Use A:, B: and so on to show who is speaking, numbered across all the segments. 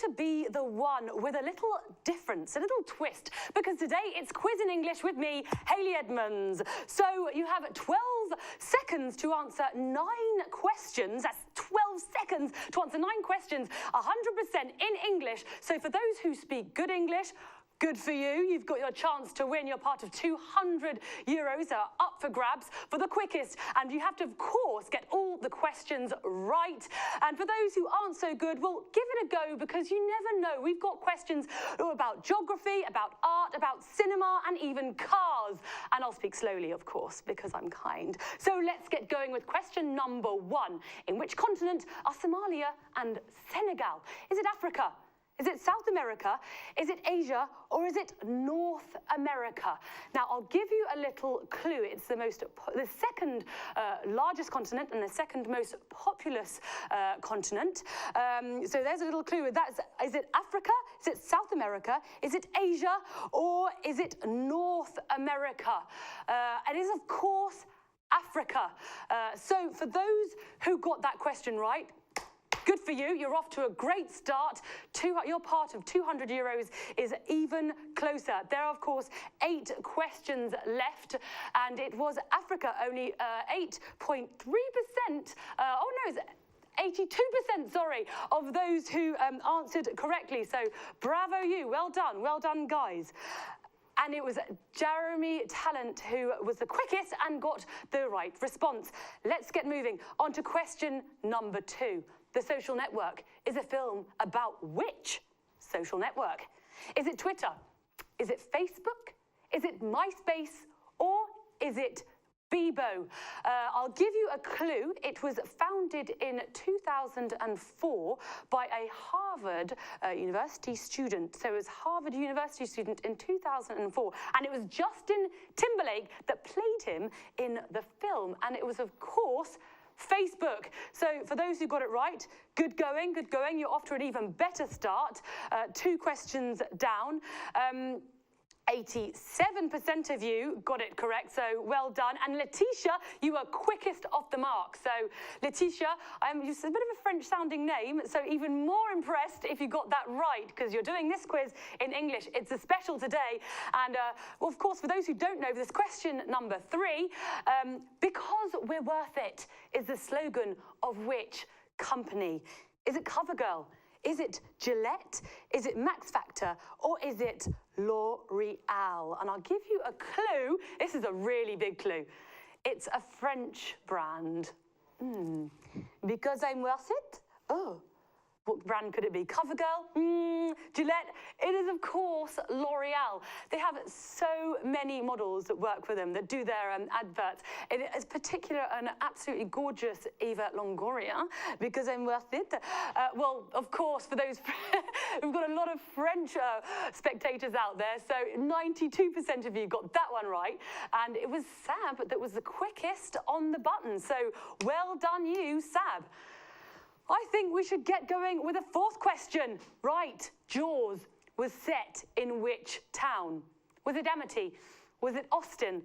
A: to be the one with a little difference, a little twist, because today it's Quiz in English with me, Hayley Edmonds. So you have 12 seconds to answer 9 questions. That's 12 seconds to answer 9 questions, 100% in English. So for those who speak good English, good for you. You've got your chance to win. You're part of 200 euros up for grabs for the quickest. And you have to, of course, get all the questions right. And for those who aren't so good, well, give it a go because you never know. We've got questions about geography, about art, about cinema, and even cars. And I'll speak slowly, of course, because I'm kind. So let's get going with question number 1. In which continent are Somalia and Senegal? Is it Africa? Is it South America? Is it Asia? Or is it North America? Now, I'll give you a little clue. It's the second largest continent and the second most populous continent. So there's a little clue. Is it Africa? Is it South America? Is it Asia? Or is it North America? It is, of course, Africa. So for those who got that question right, good for you. You're off to a great start. Your part of 200 euros is even closer. There are, of course, 8 questions left, and it was Africa, only 8.3%. Oh, no, it's 82%, sorry, of those who answered correctly. So bravo you. Well done, guys. And it was Jeremy Talent who was the quickest and got the right response. Let's get moving on to question number 2. The Social Network is a film about which social network? Is it Twitter? Is it Facebook? Is it MySpace? Or is it Bebo? I'll give you a clue. It was founded in 2004 by a Harvard University student. So it was Harvard University student in 2004. And it was Justin Timberlake that played him in the film. And it was, of course, Facebook. So for those who got it right, good going. You're off to an even better start. 2 questions down. 87% of you got it correct, so well done. And Letitia, you were quickest off the mark. So Letitia, it's a bit of a French-sounding name, so even more impressed if you got that right, because you're doing this quiz in English. It's a special today. And, well, of course, for those who don't know, this question number 3, because we're worth it, is the slogan of which company? Is it CoverGirl? Is it Gillette? Is it Max Factor? Or is it L'Oreal? And I'll give you a clue. This is a really big clue. It's a French brand. Because I'm worth it? Oh, what brand could it be? CoverGirl? Gillette? It is, of course, L'Oreal. They have so many models that work for them, that do their adverts. It is particular an absolutely gorgeous Eva Longoria, because I'm worth it. Well, of course, for those, we've got a lot of French spectators out there, so 92% of you got that one right. And it was Sab that was the quickest on the button. So well done you, Sab. I think we should get going with a 4th question. Right, Jaws was set in which town? Was it Amity? Was it Austin?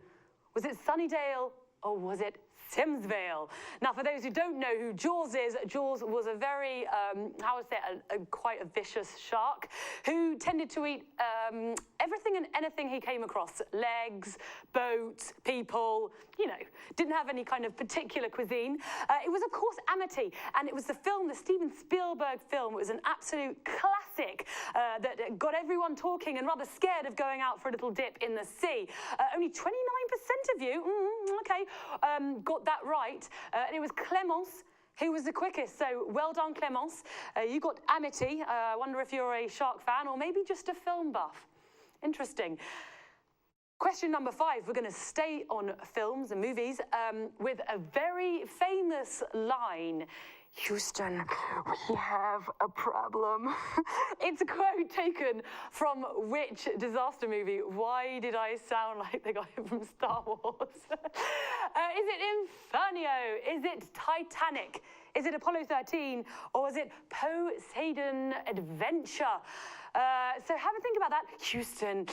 A: Was it Sunnydale? Or was it Simsvale? Now, for those who don't know who Jaws is, Jaws was a very, how would I say, quite a vicious shark who tended to eat everything and anything he came across. Legs, boats, people, you know, didn't have any kind of particular cuisine. It was, of course, Amity, and it was the Steven Spielberg film. It was an absolute classic that got everyone talking and rather scared of going out for a little dip in the sea. Only 29% of you, got that right. And it was Clémence who was the quickest. So well done, Clémence. You got Amity. I wonder if you're a shark fan or maybe just a film buff. Interesting. Question number 5, we're going to stay on films and movies with a very famous line. Houston, we have a problem. It's a quote taken from which disaster movie? Why did I sound like the guy from Star Wars? Is it Inferno? Is it Titanic? Is it Apollo 13 or was it Poseidon Adventure? So have a think about that. Houston,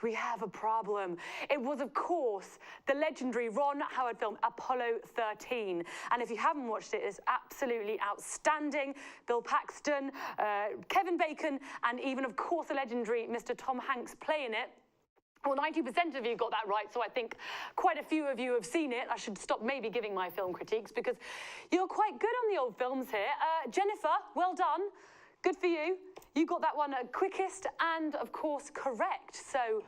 A: we have a problem. It was, of course, the legendary Ron Howard film, Apollo 13. And if you haven't watched it, it's absolutely outstanding. Bill Paxton, Kevin Bacon, and even, of course, the legendary Mr. Tom Hanks playing it. Well, 90% of you got that right, so I think quite a few of you have seen it. I should stop maybe giving my film critiques because you're quite good on the old films here. Jennifer, well done. Good for you. You got that one quickest and, of course, correct. So,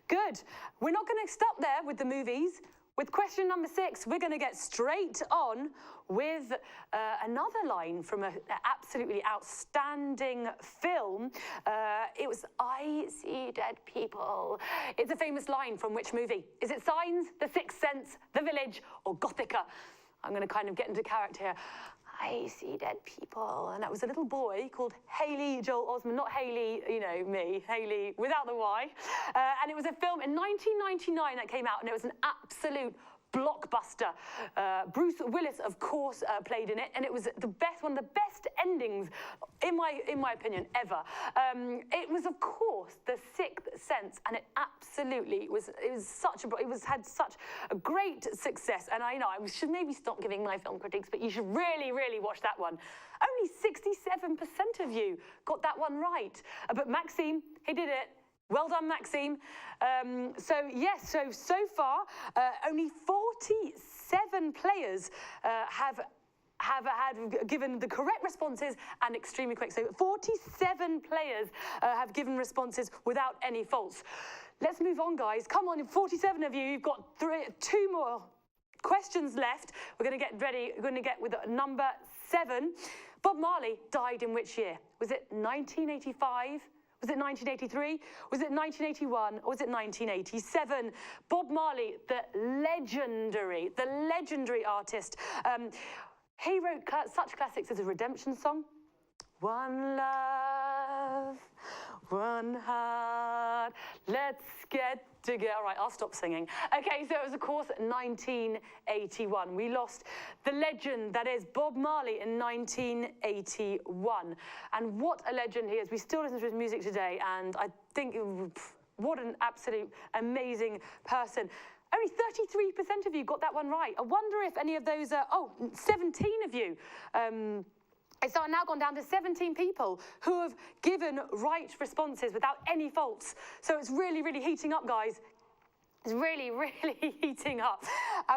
A: good. We're not going to stop there with the movies. With question number 6, we're going to get straight on with another line from an absolutely outstanding film. It was I See Dead People. It's a famous line from which movie? Is it Signs, The Sixth Sense, The Village, or Gothica? I'm going to kind of get into character here. I see dead people. And that was a little boy called Haley Joel Osment, not Haley, you know, me, Haley without the Y. And it was a film in 1999 that came out, and it was an absolute blockbuster. Bruce Willis, of course, played in it, and it was one of the best endings, in my opinion, ever. It was, of course, The Sixth Sense, and it absolutely had such a great success. And I know I should maybe stop giving my film critiques, but you should really, really watch that one. Only 67% of you got that one right. But Maxime, he did it. Well done, Maxime. So far, only 47 players have given the correct responses and extremely quick. So 47 players have given responses without any faults. Let's move on, guys. Come on, 47 of you. You've got 2 more questions left. We're going to get ready. We're going to get with number 7. Bob Marley died in which year? Was it 1985? Was it 1983? Was it 1981? Or was it 1987? Bob Marley, the legendary artist. He wrote such classics as a Redemption Song. One love, one heart, let's get together. All right, I'll stop singing. Okay, so it was, of course, 1981. We lost the legend that is Bob Marley in 1981. And what a legend he is. We still listen to his music today, and I think, what an absolute amazing person. Only 33% of you got that one right. I wonder if any of those 17 of you. So I've now gone down to 17 people who have given right responses without any faults. So it's really, really heating up, guys. It's really, really heating up.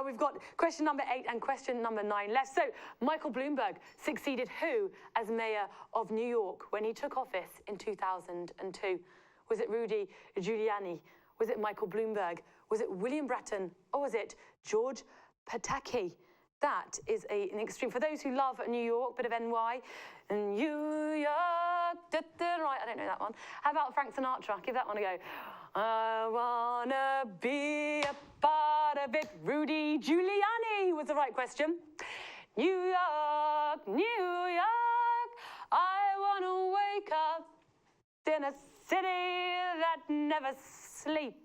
A: We've got question number 8 and question number 9 left. So Michael Bloomberg succeeded who as mayor of New York when he took office in 2002? Was it Rudy Giuliani? Was it Michael Bloomberg? Was it William Bratton? Or was it George Pataki? That is an extreme. For those who love New York, bit of NY. New York, right, I don't know that one. How about Frank Sinatra? Give that one a go. I wanna be a part of it. Rudy Giuliani was the right question. New York, New York, I wanna wake up in a city that never sleeps.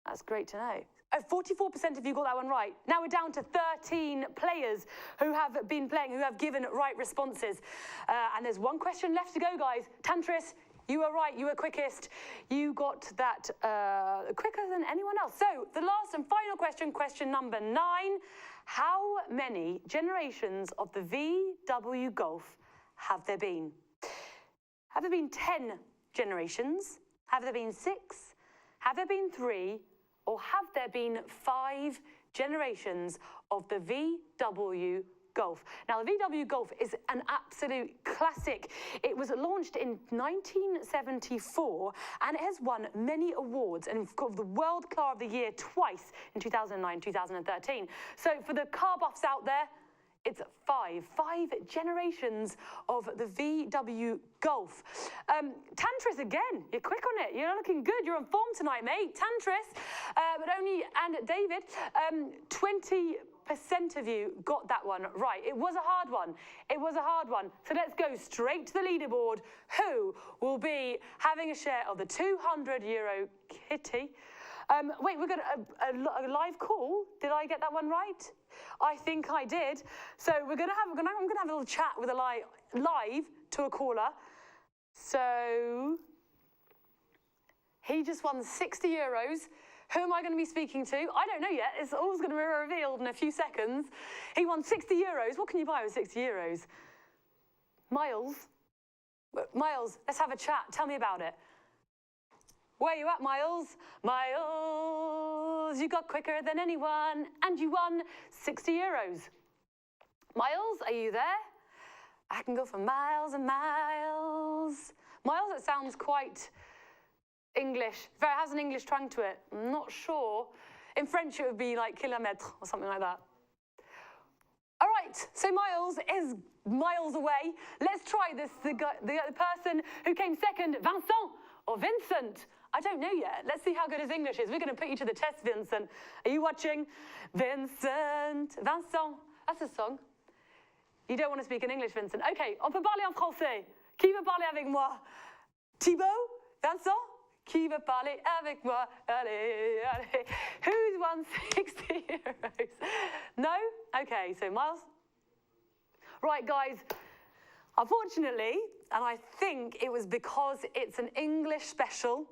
A: That's great to know. 44% of you got that one right. Now we're down to 13 players who have been playing, who have given right responses. And there's one question left to go, guys. Tantris, you were right. You were quickest. You got that quicker than anyone else. So the last and final question, question number 9. How many generations of the VW Golf have there been? Have there been 10 generations? Have there been 6? Have there been 3? Or have there been 5 generations of the VW Golf? Now, the VW Golf is an absolute classic. It was launched in 1974, and it has won many awards, and got the World Car of the Year twice in 2009, 2013. So for the car buffs out there, it's 5 generations of the VW Golf. Tantris again, you're quick on it. You're looking good. You're on form tonight, mate. Tantris, and David, 20% of you got that one right. It was a hard one. It was a hard one. So let's go straight to the leaderboard. Who will be having a share of the €200 kitty? Wait, we've got a live call. Did I get that one right? I think I did. So I'm gonna have a little chat with a live to a caller. So he just won 60 euros. Who am I going to be speaking to? I don't know yet. It's always going to be revealed in a few seconds. He won 60 euros. What can you buy with 60 euros? Miles? Miles, let's have a chat. Tell me about it. Where are you at, Miles? Miles, you got quicker than anyone, and you won 60 euros. Miles, are you there? I can go for miles and miles. Miles, it sounds quite English. It has an English twang to it. I'm not sure. In French, it would be like kilomètre or something like that. All right, so Miles is miles away. Let's try this. The person who came second, Vincent or Vincent. I don't know yet. Let's see how good his English is. We're going to put you to the test, Vincent. Are you watching? Vincent. Vincent. That's a song. You don't want to speak in English, Vincent. OK, on peut parler en français. Qui veut parler avec moi? Thibaut? Vincent? Qui veut parler avec moi? Allez, allez. Who's won 60 euros? No? OK, so Miles. Right, guys. Unfortunately, and I think it was because it's an English special,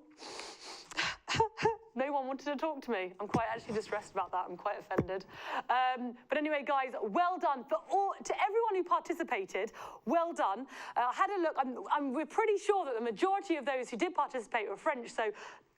A: no one wanted to talk to me. I'm quite actually distressed about that. I'm quite offended. But anyway, guys, well done. To everyone who participated, well done. I had a look. We're pretty sure that the majority of those who did participate were French, so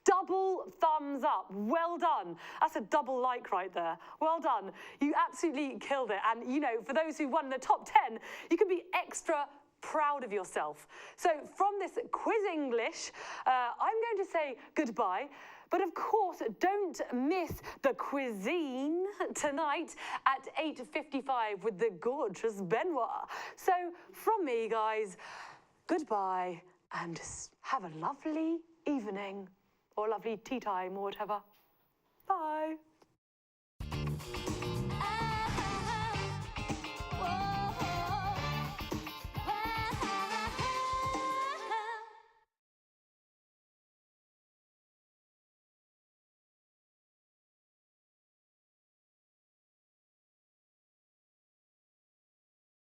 A: double thumbs up. Well done. That's a double like right there. Well done. You absolutely killed it. And, you know, for those who won the top 10, you can be extra proud of yourself. So from this quiz English, I'm going to say goodbye. But of course, don't miss the cuisine tonight at 8:55 with the gorgeous Benoit. So from me, guys, goodbye and have a lovely evening or lovely tea time or whatever. Bye.